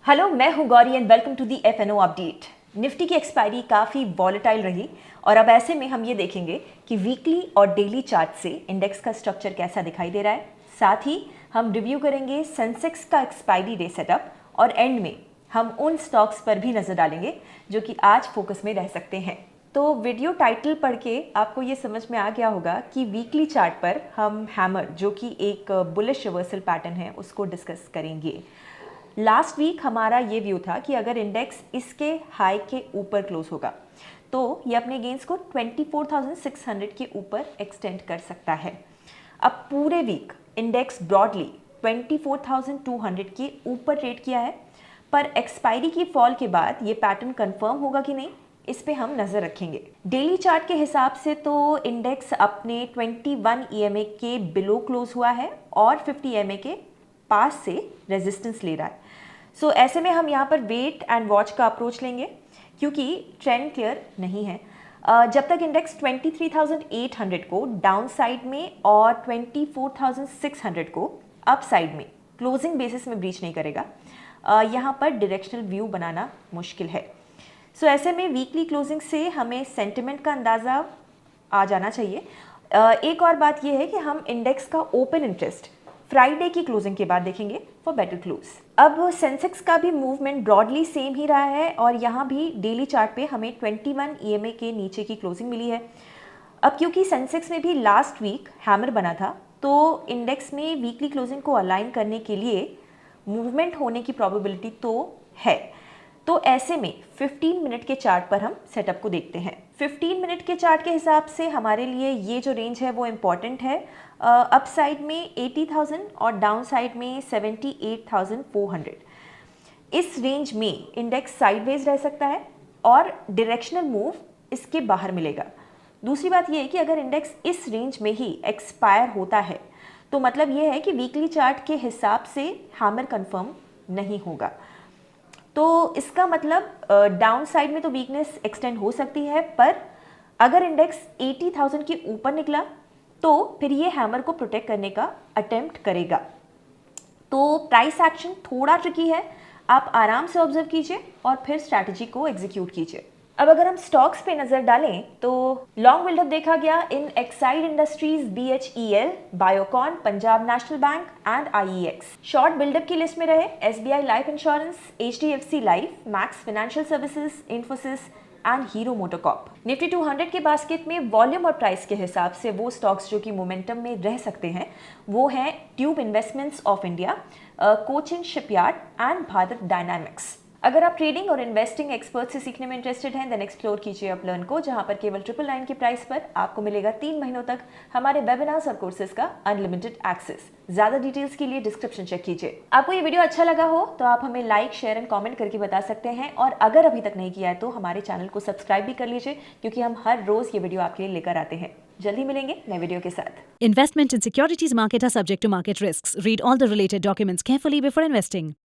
Hello, मैं हूं Gauri and welcome to the FNO update. Nifty की एक्सपायरी काफ़ी वॉलेटाइल रही और अब ऐसे में हम ये देखेंगे कि वीकली और डेली चार्ट से इंडेक्स का स्ट्रक्चर कैसा दिखाई दे रहा है। साथ ही हम रिव्यू करेंगे सेंसेक्स का एक्सपायरी डे सेटअप और एंड में हम उन स्टॉक्स पर भी नज़र डालेंगे जो कि आज फोकस में रह सकते हैं। तो वीडियो टाइटल पढ़ के आपको ये समझ में आ गया होगा कि वीकली चार्ट पर हम हैमर जो कि एक बुलिश रिवर्सल पैटर्न है उसको डिस्कस करेंगे। लास्ट वीक हमारा ये व्यू था कि अगर इंडेक्स इसके हाई के ऊपर क्लोज होगा तो ये अपने गेंस को 24,600 के ऊपर एक्सटेंड कर सकता है। अब पूरे वीक इंडेक्स ब्रॉडली 24,200 के ऊपर ट्रेड किया है, पर एक्सपायरी की फॉल के बाद ये पैटर्न कंफर्म होगा कि नहीं, इस पे हम नज़र रखेंगे। डेली चार्ट के हिसाब से तो इंडेक्स अपने 21 EMA के बिलो क्लोज हुआ है और 50 EMA के पास से रेजिस्टेंस ले रहा है। सो ऐसे में हम यहाँ पर वेट एंड वॉच का अप्रोच लेंगे क्योंकि ट्रेंड क्लियर नहीं है। जब तक इंडेक्स 23,800 को डाउन साइड में और 24,600 को अप साइड में क्लोजिंग बेसिस में ब्रीच नहीं करेगा, यहाँ पर डायरेक्शनल व्यू बनाना मुश्किल है। सो ऐसे में वीकली क्लोजिंग से हमें सेंटिमेंट का अंदाज़ा आ जाना चाहिए। एक और बात यह है कि हम इंडेक्स का ओपन इंटरेस्ट फ्राइडे की क्लोजिंग के बाद देखेंगे फॉर बेटर क्लोज। अब सेंसेक्स का भी मूवमेंट ब्रॉडली सेम ही रहा है और यहाँ भी डेली चार्ट पे हमें 21 EMA के नीचे की क्लोजिंग मिली है। अब क्योंकि सेंसेक्स में भी लास्ट वीक हैमर बना था तो इंडेक्स में वीकली क्लोजिंग को अलाइन करने के लिए मूवमेंट होने की प्रोबेबिलिटी तो है। तो ऐसे में 15 मिनट के चार्ट पर हम सेटअप को देखते हैं। 15 मिनट के चार्ट के हिसाब से हमारे लिए ये जो रेंज है वो इम्पॉर्टेंट है। अप साइड में 80,000 और डाउन साइड में 78,400। इस रेंज में इंडेक्स साइडवेज रह सकता है और डायरेक्शनल मूव इसके बाहर मिलेगा। दूसरी बात ये है कि अगर इंडेक्स इस रेंज में ही एक्सपायर होता है तो मतलब ये है कि वीकली चार्ट के हिसाब से हैमर कंफर्म नहीं होगा। तो इसका मतलब डाउन साइड में तो वीकनेस एक्सटेंड हो सकती है, पर अगर इंडेक्स 80,000 के ऊपर निकला तो फिर ये हैमर को प्रोटेक्ट करने का अटेम्प्ट करेगा। तो प्राइस एक्शन थोड़ा ट्रिकी है, आप आराम से ऑब्जर्व कीजिए और फिर स्ट्रैटेजी को एग्जीक्यूट कीजिए। अब अगर हम स्टॉक्स पे नजर डालें तो लॉन्ग बिल्डअप देखा गया in Exide Industries, BHEL, Biocon, Punjab National Bank and IEX। Short buildup की लिस्ट में रहे SBI life insurance, HDFC life, Max Financial Services, Infosys and Hero MotoCorp. Nifty 200 के बास्केट में वॉल्यूम और प्राइस के हिसाब से वो स्टॉक्स जो कि मोमेंटम में रह सकते हैं वो हैं tube investments of India, Cochin shipyard and Bharat dynamics. अगर आप ट्रेडिंग और इन्वेस्टिंग एक्सपर्ट से सीखने में इंटरेस्टेड हैं देन एक्सप्लोर कीजिए अपलर्न को, जहां पर केवल 999 की प्राइस पर आपको मिलेगा 3 महीनों तक हमारे वेबिनार्स और कोर्सेज का अनलिमिटेड एक्सेस। ज्यादा डिटेल्स के लिए डिस्क्रिप्शन चेक कीजिए। आपको ये वीडियो अच्छा लगा हो तो आप हमें लाइक, शेयर एंड कमेंट करके बता सकते हैं और अगर अभी तक नहीं किया है तो हमारे चैनल को सब्सक्राइब भी कर लीजिए क्योंकि हम हर रोज ये वीडियो आपके लिए लेकर आते हैं। जल्दी मिलेंगे नए वीडियो के साथ। Investment in securities market are subject to market risks. Read all the related documents carefully before investing.